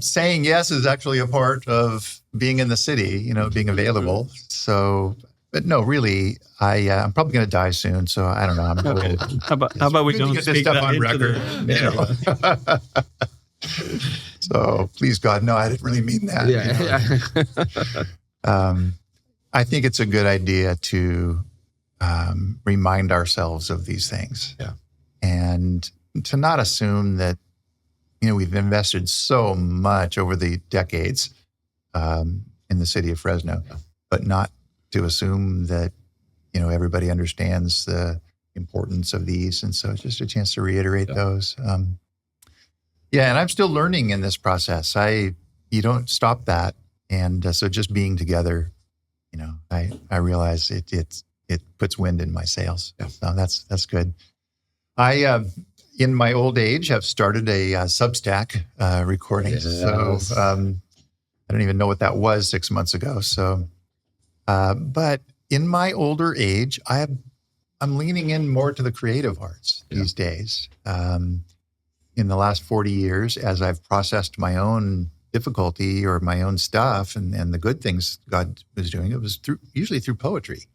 Speaker 3: Saying yes is actually a part of being in the city, being available. So, but no, really, I'm probably going to die soon. So I don't know.
Speaker 4: Okay. How about we don't
Speaker 3: get
Speaker 4: speak
Speaker 3: this stuff
Speaker 4: that
Speaker 3: on
Speaker 4: into
Speaker 3: record? So please, God, no, I didn't really mean that. I think it's a good idea to remind ourselves of these things. Yeah. And to not assume that, we've invested so much over the decades in the city of Fresno, but not to assume that, everybody understands the importance of these. And so it's just a chance to reiterate those. And I'm still learning in this process. You don't stop that. And so just being together, I realize it puts wind in my sails. Yeah. So that's good. I, in my old age, have started a Substack recording. Yes. So I don't even know what that was 6 months ago. So, but in my older age, I'm leaning in more to the creative arts these days. In the last 40 years, as I've processed my own difficulty or my own stuff and the good things God was doing, it was usually through poetry.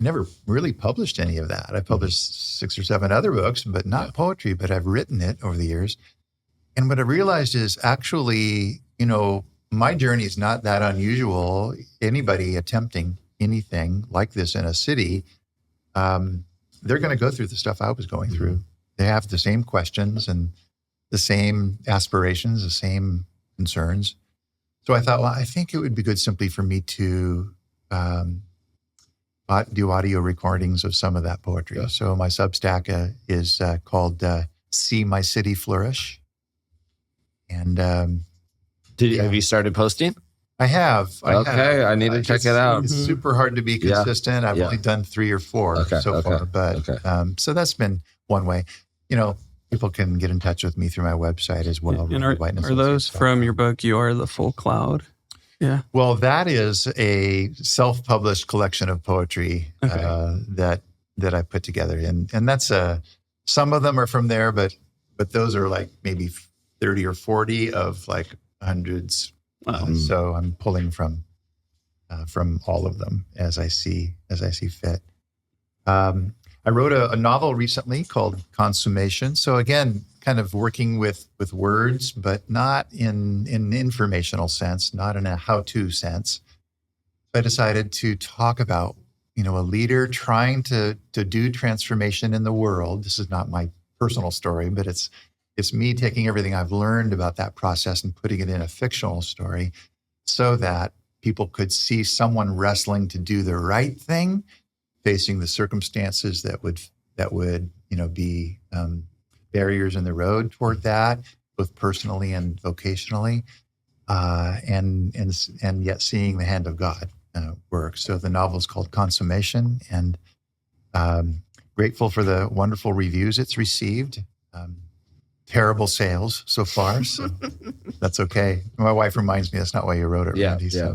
Speaker 3: never really published any of that. I published 6 or 7 other books, but not poetry, but I've written it over the years. And what I realized is actually, my journey is not that unusual. Anybody attempting anything like this in a city, they're going to go through the stuff I was going through. They have the same questions and the same aspirations, the same concerns. So I thought, well, I think it would be good simply for me to do audio recordings of some of that poetry. Yeah. So my Substack is called See My City Flourish. And
Speaker 2: have you started posting?
Speaker 3: I have.
Speaker 2: I need to check it out.
Speaker 3: It's super hard to be consistent. I've only done 3 or 4 so far, but so that's been one way. People can get in touch with me through my website as well.
Speaker 4: And are those from your book, You Are the Full Cloud? Yeah.
Speaker 3: Well, that is a self-published collection of poetry that I put together, and that's some of them are from there, but those are like maybe 30 or 40 of like hundreds. So I'm pulling from all of them as I see fit. I wrote a novel recently called Consummation. So again, kind of working with words, but not in an informational sense, not in a how-to sense. I decided to talk about, a leader trying to do transformation in the world. This is not my personal story, but it's me taking everything I've learned about that process and putting it in a fictional story so that people could see someone wrestling to do the right thing, facing the circumstances that would be barriers in the road toward that, both personally and vocationally, and yet seeing the hand of God work. So the novel is called Consummation, and grateful for the wonderful reviews it's received. Terrible sales so far, so that's okay. My wife reminds me that's not why you wrote it, Randy.
Speaker 2: Yeah.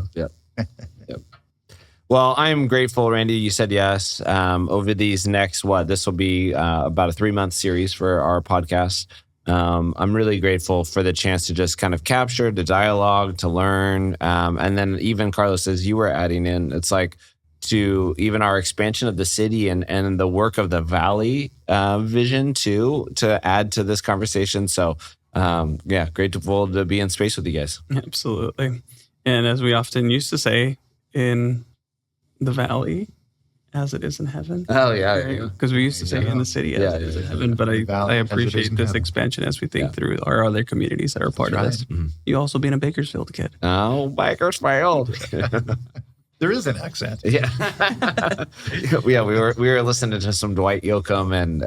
Speaker 2: Well, I'm grateful, Randy. You said yes. Over these next, this will be about a 3-month series for our podcast. I'm really grateful for the chance to just kind of capture the dialogue, to learn. And then even Carlos, as you were adding in, it's like to even our expansion of the city and the work of the Valley vision too, to add to this conversation. So grateful to be in space with you guys.
Speaker 4: Absolutely. And as we often used to say, in the Valley as it is in heaven.
Speaker 2: Oh, yeah.
Speaker 4: Because we used to say in the city as it is in heaven, but I appreciate this expansion as we think through our other communities that are part of this. Mm-hmm. You also being a Bakersfield kid.
Speaker 2: Oh, Bakersfield.
Speaker 3: There is an accent.
Speaker 2: Yeah. We were listening to some Dwight Yoakam and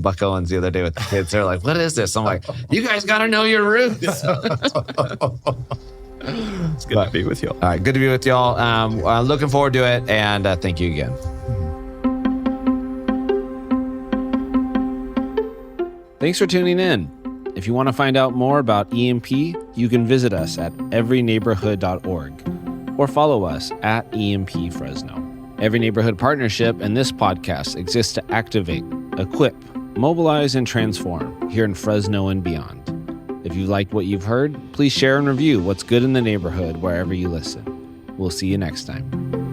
Speaker 2: Buck Owens the other day with the kids. They're like, what is this? I'm like, you guys got to know your roots.
Speaker 4: It's good to be with y'all.
Speaker 2: All right, good to be with y'all. Looking forward to it, and thank you again. Thanks for tuning in. If you want to find out more about EMP, you can visit us at everyneighborhood.org or follow us at EMP Fresno. Every Neighborhood Partnership and this podcast exists to activate, equip, mobilize, and transform here in Fresno and beyond. If you liked what you've heard, please share and review What's Good in the Neighborhood wherever you listen. We'll see you next time.